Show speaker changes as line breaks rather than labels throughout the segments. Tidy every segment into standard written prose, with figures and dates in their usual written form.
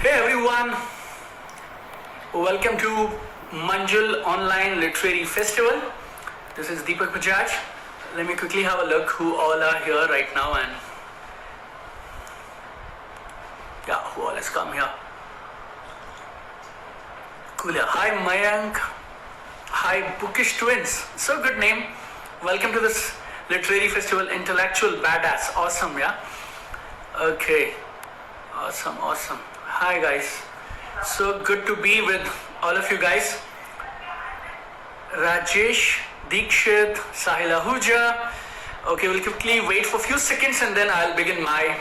Hey everyone, welcome to Manjul Online Literary Festival. This is Deepak Bajaj. Let me quickly have a look who all are here right now and who all has come here. Cool. Hi Mayank. Hi Bookish Twins. So good name. Welcome to this literary festival. Intellectual badass. Awesome, yeah. Okay. Awesome. Hi guys. So good to be with all of you guys. Rajesh, Dikshit, Sahila Huja. Okay, we'll quickly wait for a few seconds and then I'll begin my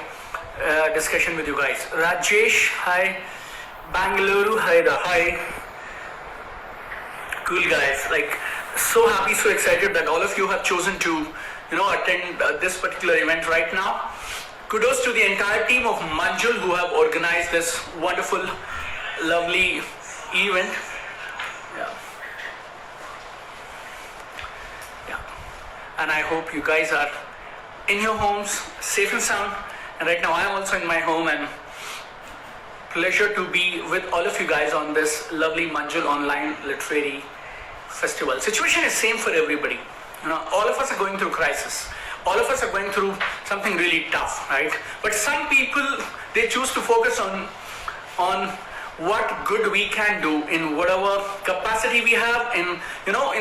discussion with you guys. Rajesh, hi. Bangalore, hi. Cool guys. Like, so happy, so excited that all of you have chosen to, attend this particular event right now. Kudos to the entire team of Manjul who have organized this wonderful, lovely event. Yeah. And I hope you guys are in your homes, safe and sound. And right now I am also in my home, and pleasure to be with all of you guys on this lovely Manjul Online Literary Festival. Situation is same for everybody. All of us are going through crisis. All of us are going through something really tough, right? But some people, they choose to focus on what good we can do in whatever capacity we have, in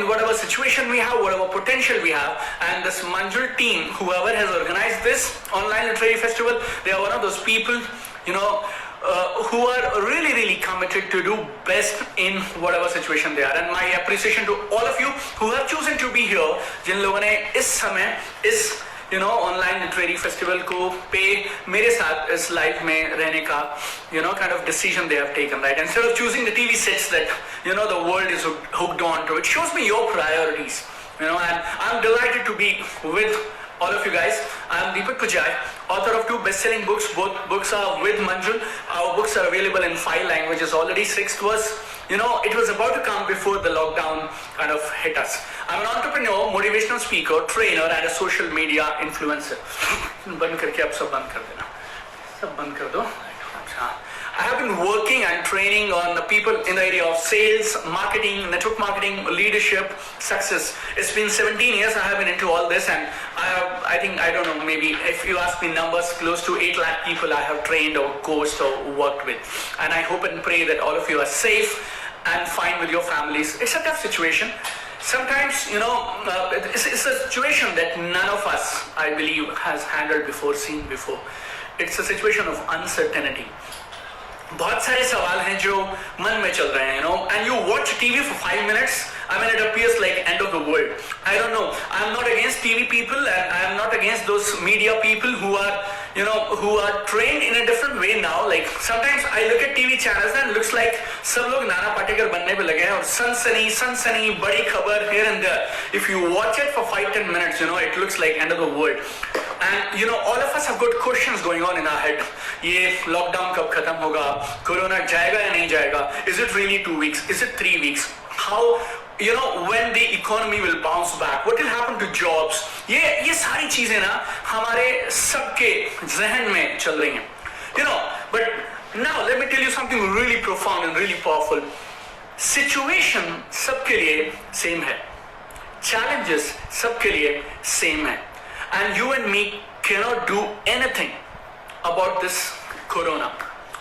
whatever situation we have, whatever potential we have. And this Manjul team, whoever has organized this online literary festival, they are one of those people, who are really committed to do best in whatever situation they are. And my appreciation to all of you who have chosen to be here, जिन लोगों ने इस समय इस online literary festival को पे मेरे साथ इस लाइफ में रहने का kind of decision they have taken, right? Instead of choosing the TV sets that the world is hooked on to, it shows me your priorities, and I'm delighted to be with all of you guys. I'm Deepak Bajaj, author of 2 best-selling books. Both books are with Manjul. Our books are available in 5 languages already. 6th was, it was about to come before the lockdown kind of hit us. I'm an entrepreneur, motivational speaker, trainer, and a social media influencer. बंद करके आप सब बंद कर देना. सब बंद कर दो. I have been working and training on the people in the area of sales, marketing, network marketing, leadership, success. It's been 17 years I have been into all this, and I don't know, maybe if you ask me numbers, close to 8 lakh people I have trained or coached or worked with. And I hope and pray that all of you are safe and fine with your families. It's a tough situation. Sometimes, it's a situation that none of us, I believe, has handled before, seen before. It's a situation of uncertainty. बहुत सारे सवाल हैं जो मन में चल रहे हैं, and you watch TV for 5 minutes, it appears like end of the world. I don't know. I'm not against TV people, and I'm not against those media people who are trained in a different way now. Like sometimes I look at TV channels and it looks like सब लोग नाना पाटेकर बनने पे लगे हैं और सनसनी बड़ी खबर here and there. If you watch it for 5-10 minutes, it looks like end of the world. And all of us have got questions going on in our head. ये lockdown कब खत्म होगा? Corona जाएगा या नहीं जाएगा? Is it really 2 weeks? Is it 3 weeks? How, when the economy will bounce back? What will happen to jobs? ये सारी चीजें ना हमारे सबके ज़हन में चल रही हैं. But now let me tell you something really profound and really powerful. Situation सबके लिए same है. Challenges सबके लिए same है. And you and me cannot do anything about this corona,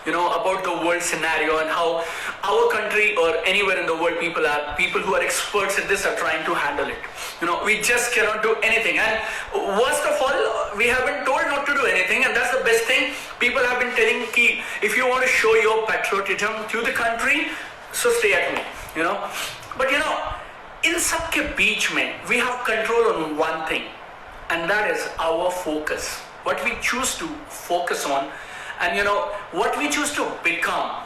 about the world scenario and how our country or anywhere in the world people who are experts at this are trying to handle it. We just cannot do anything. And worst of all, we have been told not to do anything, and that's the best thing. People have been telling ki if you want to show your patriotism to the country, so stay at home, But in सबके बीच में we have control on one thing. And that is our focus. What we choose to focus on, and what we choose to become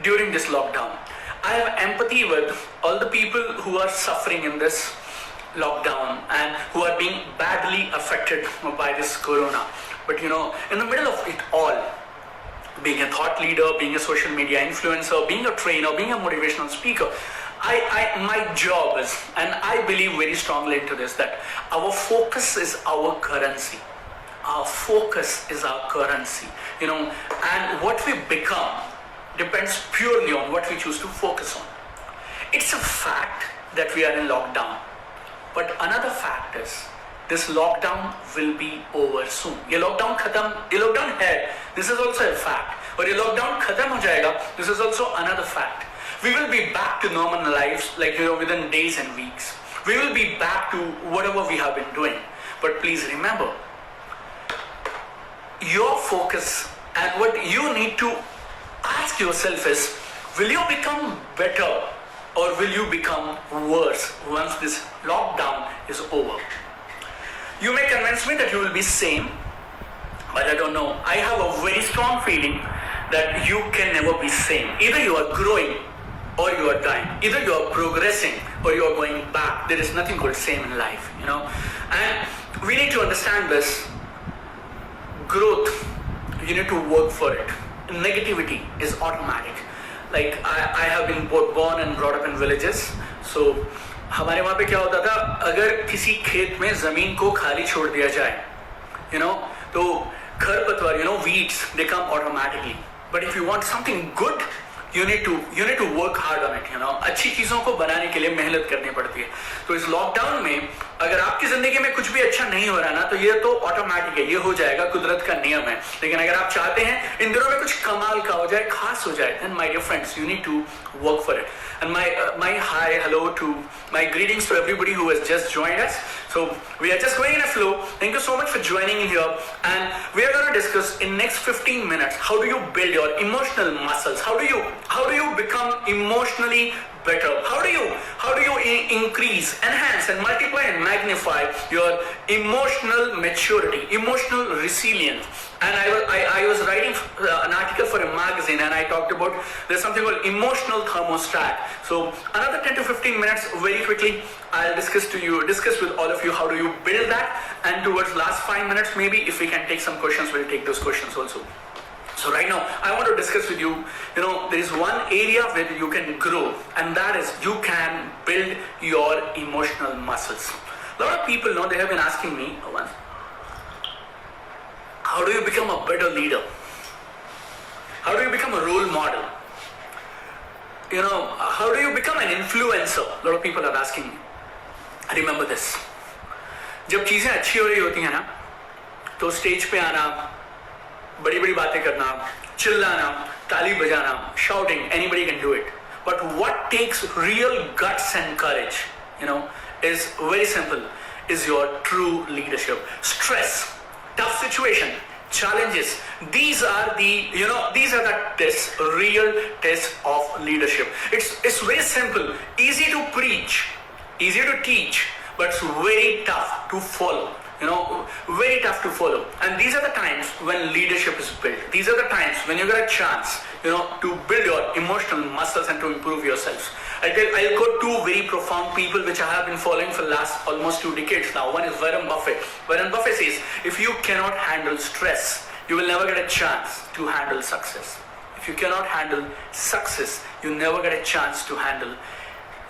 during this lockdown. I have empathy with all the people who are suffering in this lockdown and who are being badly affected by this corona. But in the middle of it all, being a thought leader, being a social media influencer, being a trainer, being a motivational speaker, my job is, and I believe very strongly into this, that our focus is our currency. Our focus is our currency, and what we become depends purely on what we choose to focus on. It's a fact that we are in lockdown, but another fact is this lockdown will be over soon. ये lockdown है, this is also a fact. और ये lockdown खत्म हो जाएगा, this is also another fact. We will be back to normal lives, like within days and weeks. We will be back to whatever we have been doing. But please remember, your focus and what you need to ask yourself is, will you become better or will you become worse once this lockdown is over? You may convince me that you will be same, but I don't know. I have a very strong feeling that you can never be same. Either you are growing or you are dying. Either you are progressing or you are going back. There is nothing called same in life, And we need to understand this. Growth, you need to work for it. Negativity is automatic. Like I have been both born and brought up in villages. So हमारे वहाँ पे क्या होता था, अगर किसी खेत में जमीन को खाली छोड़ दिया जाए, तो खरपतवार, weeds, they come automatically. But if you want something good, you need to work hard on it. अच्छी चीजों को बनाने के लिए मेहनत करनी पड़ती है. तो इस लॉकडाउन में अगर आपकी जिंदगी में कुछ भी अच्छा नहीं हो रहा ना, तो ये तो ऑटोमेटिक है, ये हो जाएगा, कुदरत का नियम है. लेकिन अगर आप चाहते हैं इन दिनों में कुछ कमाल का हो जाए, खास हो जाए, then my dear friends, you need to work for it. And my hi, hello to my greetings to everybody who has just joined us. So we are just going in a flow. Thank you so much for joining in here, and we are going to discuss in next 15 minutes how do you build your emotional muscles? How do you become emotionally better? How do you increase, enhance, and multiply and magnify your emotional maturity, emotional resilience? And I was writing an article for a magazine, and I talked about there's something called emotional thermostat. So another 10 to 15 minutes, very quickly, I'll discuss with all of you how do you build that. And towards last 5 minutes, maybe if we can take some questions, we'll take those questions also. So right now, I want to discuss with you, there is one area where you can grow, and that is you can build your emotional muscles. A lot of people they have been asking me, how do you become a better leader? How do you become a role model? How do you become an influencer? A lot of people are asking me. Remember this. जब चीजें अच्छी हो रही होती हैं ना, तो stage पे आना, बड़ी बड़ी बातें करना, चिल्लाना, ताली बजाना, shouting, anybody can do it. But what takes real guts and courage, is very simple, is your true leadership. Stress, tough situation, challenges, these are the tests, real tests of leadership. It's very simple, easy to preach, easy to teach, but it's very tough to follow. Very tough to follow. And these are the times when leadership is built. These are the times when you get a chance, to build your emotional muscles and to improve yourselves. I'll quote two very profound people which I have been following for the last almost 2 decades now. One is Warren Buffett. Warren Buffett says, if you cannot handle stress, you will never get a chance to handle success. If you cannot handle success, you never get a chance to handle,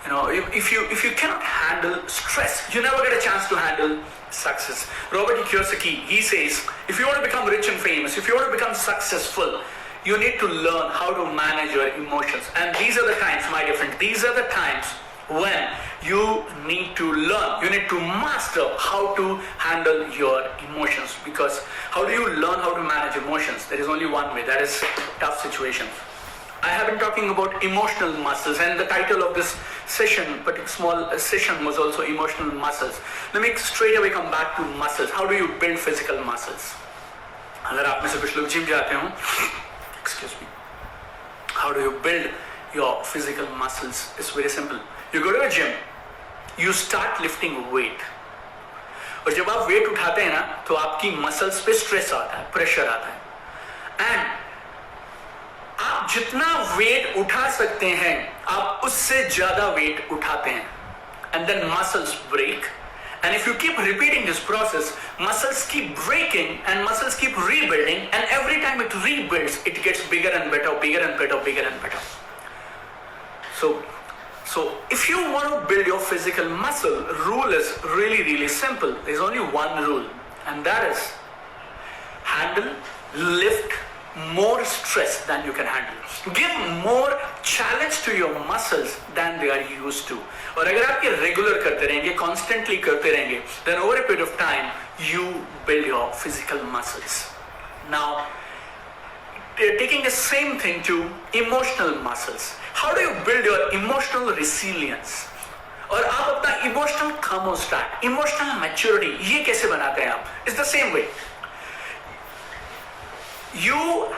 if you cannot handle stress, you never get a chance to handle success. Robert Kiyosaki, he says, if you want to become rich and famous, if you want to become successful, you need to learn how to manage your emotions. And these are the times, my dear friend, these are the times when you need to learn, you need to master how to handle your emotions. Because how do you learn how to manage emotions? There is only one way, that is tough situations. I have been talking about emotional muscles, and the title of this session, but small session, was also emotional muscles. Let me straight away come back to muscles. How do you build physical muscles? अगर आप में से कुछ लोग gym जाते हो, excuse me, how do you build your physical muscles? It's very simple. You go to a gym, you start lifting weight. और जब आप weight उठाते हैं ना, तो आपकी muscles पे stress आता है, pressure आता है. And आप जितना वेट उठा सकते हैं, आप उससे ज्यादा वेट उठाते हैं. And then muscles break. And if you keep repeating this process, muscles keep breaking and muscles keep rebuilding, and every time it rebuilds, it gets bigger and better, bigger and better, bigger and better. So if you want to build your physical muscle, rule is really, really simple. There's only one rule, and that is handle, lift, more stress than you can handle. Give more challenge to your muscles than they are used to. और अगर आप ये regular करते रहेंगे, constantly करते रहेंगे, then over a period of time you build your physical muscles. Now, taking the same thing to emotional muscles. How do you build your emotional resilience? और आप अपना emotional thermostat, emotional maturity ये कैसे बनाते हैं आप? It's the same way. You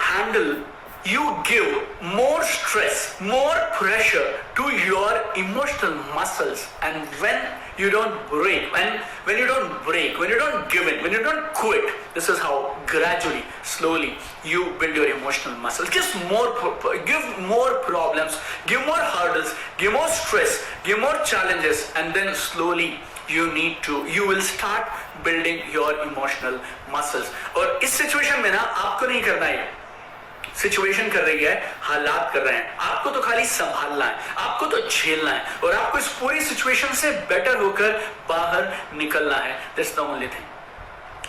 give more stress, more pressure to your emotional muscles, and when you don't break, when you don't give in, when you don't quit, this is how gradually, slowly you build your emotional muscles. Give more problems, give more hurdles, give more stress, give more challenges, and then slowly you will start building your emotional muscles. और इस situation में ना आपको नहीं करना है, situation कर रही है, हालात कर रहे हैं, आपको तो खाली संभालना है, आपको तो झेलना है और आपको इस पूरी सिचुएशन से बेटर होकर बाहर निकलना है. That's the only thing.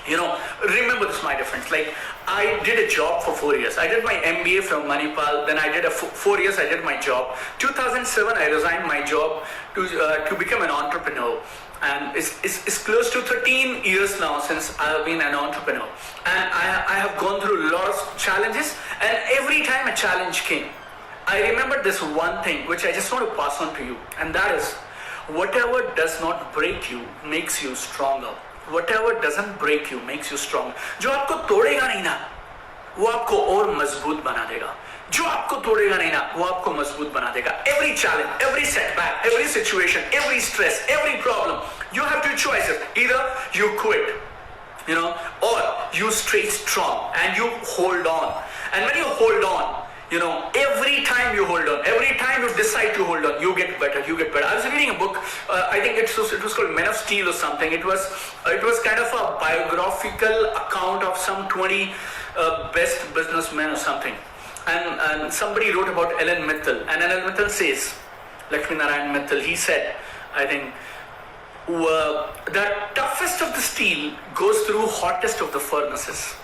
You know, remember this, my dear friends. Like, I did a job for 4 years. I did my MBA from Manipal. Then I did 4 years. I did my job. 2007, I resigned my job to become an entrepreneur. And it's close to 13 years now since I have been an entrepreneur. And I have gone through a lot of challenges. And every time a challenge came, I remember this one thing which I just want to pass on to you. And that is, whatever does not break you makes you stronger. Whatever doesn't break you makes you strong. जो आपको तोड़ेगा नहीं ना, वो आपको और मजबूत बना देगा. जो आपको तोड़ेगा नहीं ना, वो आपको मजबूत बना देगा. Every challenge, every setback, every situation, every stress, every problem, you have two choices. Either you quit, you know, or you stay strong and you hold on. And when you hold on, you know, every time you hold on, every time you decide to hold on, you get better, you get better. I was reading a book, I think it was called Men of Steel or something. It was kind of a biographical account of some 20 best businessmen or something. And somebody wrote about Ellen Mitchell. And Ellen Mitchell says, Lakshmi Narayan Mitchell, he said, I think, the toughest of the steel goes through hottest of the furnaces.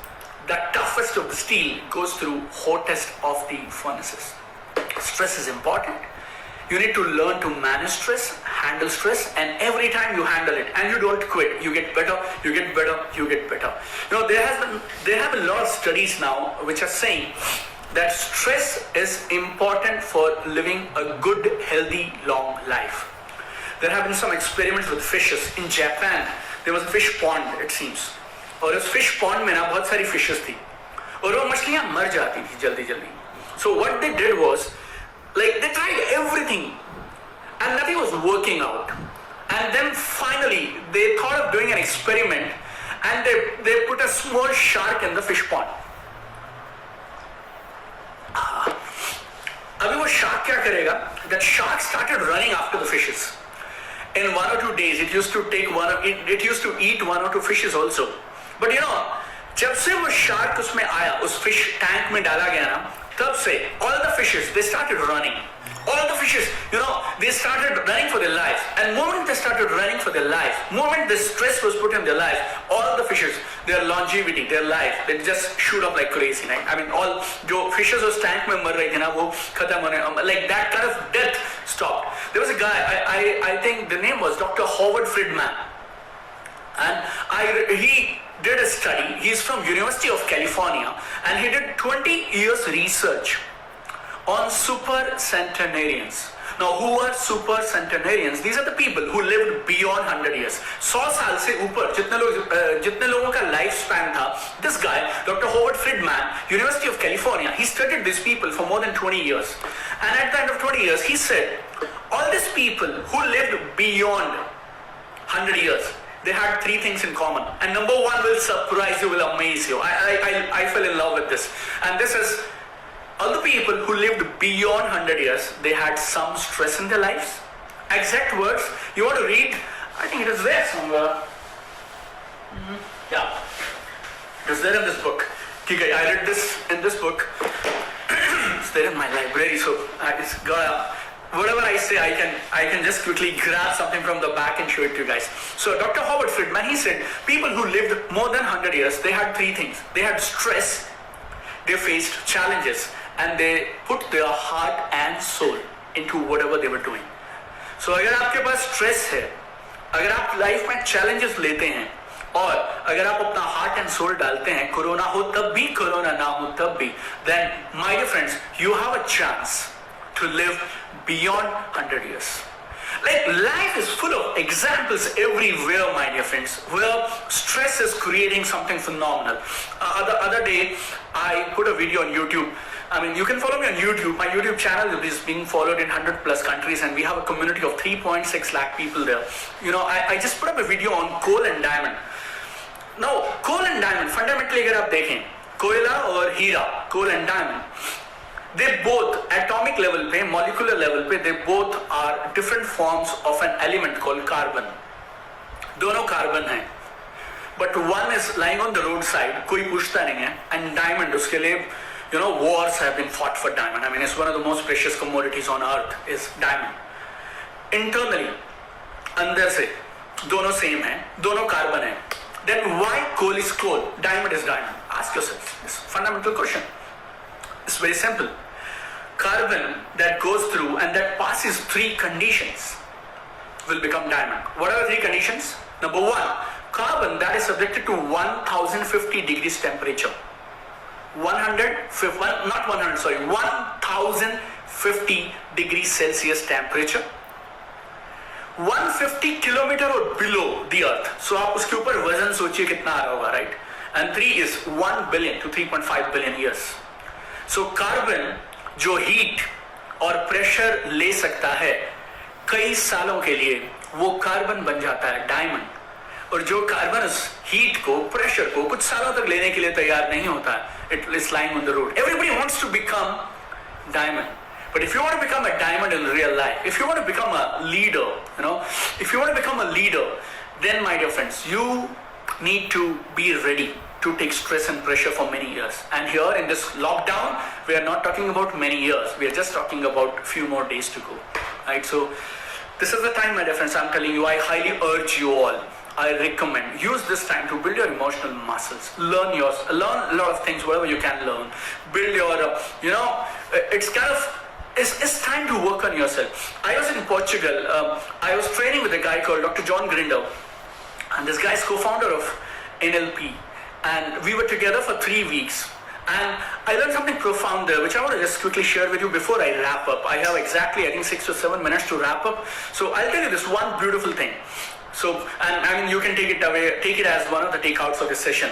The toughest of the steel goes through hottest of the furnaces. Stress is important. You need to learn to manage stress, handle stress, and every time you handle it and you don't quit, you get better, you get better, you get better. You know, there have a lot of studies now which are saying that stress is important for living a good, healthy, long life. There have been some experiments with fishes. In Japan, there was a fish pond, it seems. और उस fish pond में ना बहुत सारी fishes थी और वो मछलियां मर जाती थी जल्दी जल्दी. So what they did was, like, they tried everything and nothing was working out. And then finally they thought of doing an experiment and they put a small shark in the fish pond. अभी वो shark क्या करेगा? That shark started running after the fishes. In 1 or 2 days, it used to eat 1 or 2 fishes also. But you know, जब से वो shark उसमें आया, उस fish tank में डाला गया ना, तब से all the fishes, they started running. All the fishes, you know, they started running for their lives. And moment they started running for their life, moment the stress was put in their life, all the fishes, their longevity, their life, they just shoot up like crazy. Right? I mean, all जो fishes उस tank में मर रहे थे ना, वो खत्म होने, like that kind of death stopped. There was a guy, I think the name was Dr. Howard Friedman, and he did a study. He's from University of California, and he did 20 years research on super centenarians. Now, who are super centenarians? These are the people who lived beyond 100 years. 100 साल से ऊपर जितने लोगों का life span था, this guy, Dr. Howard Friedman, University of California, he studied these people for more than 20 years. And at the end of 20 years, he said, all these people who lived beyond 100 years, they had 3 things in common. And number 1 will surprise you, will amaze you. I fell in love with this. And this is, all the people who lived beyond 100 years, they had some stress in their lives. Exact words. You want to read? I think it is there somewhere. Yeah. It is there in this book. Okay, I read this in this book. It's there in my library, so I just got whatever I say, I can just quickly grab something from the back and show it to you guys. So Dr. Howard Friedman, he said, people who lived more than 100 years, they had 3 things. They had stress, they faced challenges and they put their heart and soul into whatever they were doing. So अगर आपके पास stress है, अगर आप life में challenges लेते हैं और अगर आप अपना हार्ट एंड सोल डालते हैं, कोरोना हो तब भी, कोरोना ना हो तब भी, then my dear friends, you have a chance to live beyond 100 years. Like life is full of examples everywhere, my dear friends, where stress is creating something phenomenal. The other day, I put a video on YouTube. I mean, you can follow me on YouTube. My YouTube channel is being followed in 100 plus countries, and we have a community of 3.6 lakh people there. You know, I just put up a video on coal and diamond. Now, coal and diamond, fundamentally, अगर आप देखें, कोयला और हीरा, coal and diamond, they both, atomic level पे, molecular level पे, they both are different forms of an element called carbon. दोनों carbon हैं, but one is lying on the roadside, कोई पूछता नहीं है, and diamond, उसके लिए, you know, wars have been fought for diamond. I mean, it's one of the most precious commodities on earth is diamond. Internally, अंदर से, दोनों same हैं, दोनों कार्बन हैं. Then why coal is coal, diamond is diamond? Ask yourself this fundamental question. It's very simple. Carbon that goes through and that passes 3 conditions will become diamond. What are the 3 conditions? Number 1, carbon that is subjected to 1050 degrees temperature. 1050 degrees Celsius temperature. 150 kilometer or below the earth. So आप उसके ऊपर वजन सोचिए कितना आ रहा होगा, right? And 3 is 1 billion to 3.5 billion years. So carbon जो heat और pressure ले सकता है कई सालों के लिए, वो कार्बन बन जाता है डायमंड. और जो कार्बन उस हीट को, प्रेशर को कुछ सालों तक लेने के लिए तैयार नहीं होता है, it is lying on the road. Everybody wants to become diamond. But if you want to become a diamond in real life, if you want to become a leader, you know, if you want to become a leader, then my dear friends, you need to be ready to take stress and pressure for many years. And here in this lockdown, we are not talking about many years. We are just talking about few more days to go, right? So this is the time, my dear friends, I'm telling you, I highly urge you all, I recommend, use this time to build your emotional muscles, learn a lot of things, whatever you can learn, build your, you know, it's kind of, it's time to work on yourself. I was in Portugal, I was training with a guy called Dr. John Grinder, and this guy is co-founder of NLP, and we were together for 3 weeks, and I learned something profound there, which I want to just quickly share with you before I wrap up. I have exactly, I think, 6 to 7 minutes to wrap up, so I'll tell you this one beautiful thing. So, and I mean, you can take it away, take it as one of the takeouts of this session.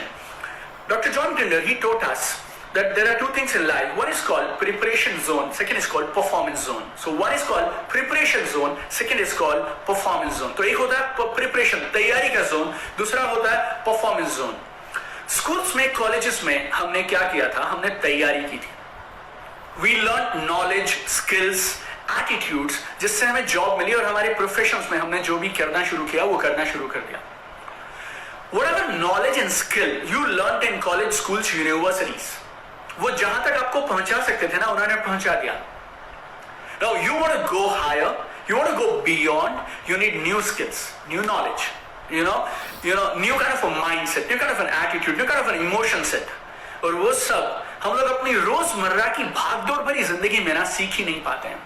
Dr. John Grinder, he taught us that there are 2 things in life. One is called preparation zone, second is called performance zone. So one is called preparation zone, second is called performance zone. तो एक होता है preparation, तैयारी का zone, दूसरा होता है performance zone. Schools में, colleges में हमने क्या किया था? हमने तैयारी की थी. We learned knowledge, skills, attitudes, जिससे हमें job मिली और हमारे professions में हमने जो भी करना शुरू किया वो करना शुरू कर दिया. Whatever knowledge and skill you learned in college, schools, universities, वो जहां तक आपको पहुंचा सकते थे ना, उन्होंने पहुंचा दिया. Now you want to go higher, you want to go beyond, you need new skills, new knowledge, you know, new kind of a mindset, new kind of an attitude, new kind of an emotion set. और वो सब हम लोग अपनी रोजमर्रा की भागदौड़ भरी जिंदगी में ना सीख ही नहीं पाते हैं.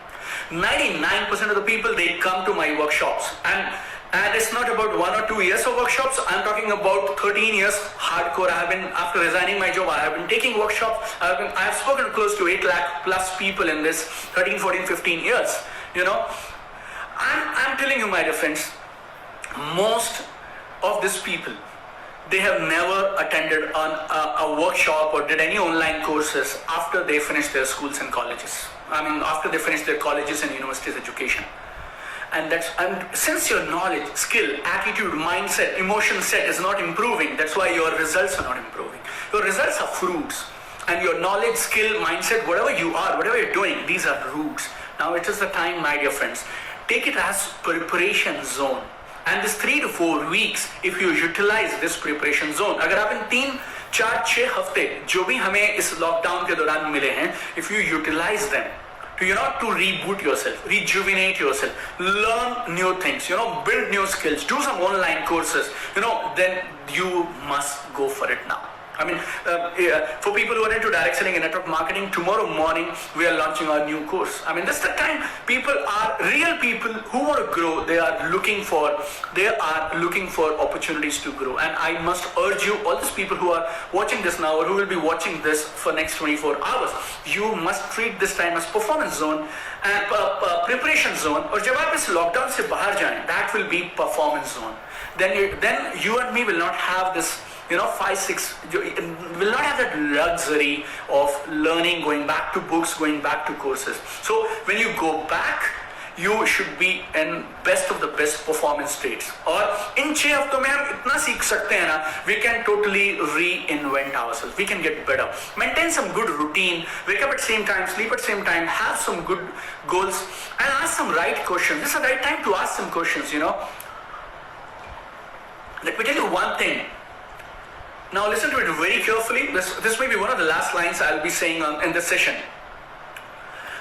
99% of the people, they come to my workshops, and it's not about 1 or 2 years of workshops. I'm talking about 13 years hardcore. I have been, after resigning my job, I have been taking workshops. I have spoken to close to 8 lakh plus people in this 13, 14, 15 years. You know, I'm telling you, my dear friends, most of these people, they have never attended a workshop or did any online courses after they finished their schools and colleges. I mean, after they finished their colleges and universities education. And since your knowledge, skill, attitude, mindset, emotion set is not improving, that's why your results are not improving. Your results are fruits. And your knowledge, skill, mindset, whatever you are, whatever you're doing, these are roots. Now it is the time, my dear friends. Take it as preparation zone. And this 3 to 4 weeks, if you utilize this preparation zone, अगर आप इन 3, 4, 6 हफ्ते जो भी हमें इस lockdown के दौरान मिले हैं, if you utilize them to, to reboot yourself, rejuvenate yourself, learn new things, build new skills, do some online courses, then you must go for it now. For people who are into direct selling and network marketing, tomorrow morning we are launching our new course. This is the time real people who want to grow. They are looking for opportunities to grow. And I must urge you, all these people who are watching this now or who will be watching this for next 24 hours, you must treat this time as performance zone and preparation zone. और जब आप इस lockdown से बाहर जाएं, that will be performance zone. Then you and me will not have this, 5-6, will not have that luxury of learning, going back to books, going back to courses. So when you go back, you should be in best of the best performance states. और इन 6 हफ्तों में हम इतना सीख सकते हैं ना, we can totally reinvent ourselves. We can get better. Maintain some good routine. Wake up at same time, sleep at same time. Have some good goals and ask some right questions. This is the right time to ask some questions. Let me tell you one thing. Now listen to it very carefully. This may be one of the last lines I'll be saying in this session.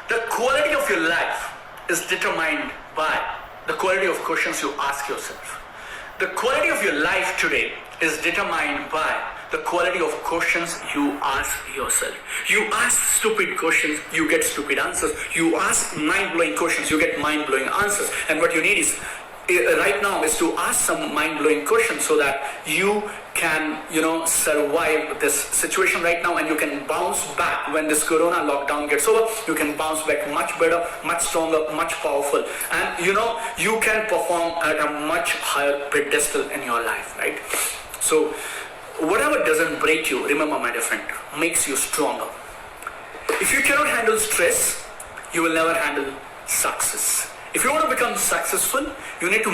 The quality of your life is determined by the quality of questions you ask yourself. The quality of your life today is determined by the quality of questions you ask yourself. You ask stupid questions, you get stupid answers. You ask mind-blowing questions, you get mind-blowing answers. And what you need is right now is to ask some mind-blowing questions so that you can, survive this situation right now, and you can bounce back when this corona lockdown gets over. You can bounce back much better, much stronger, much powerful, and you can perform at a much higher pedestal in your life, right? So whatever doesn't break you, remember, my dear friend, makes you stronger. If you cannot handle stress, you will never handle success. If you want to become successful, you need to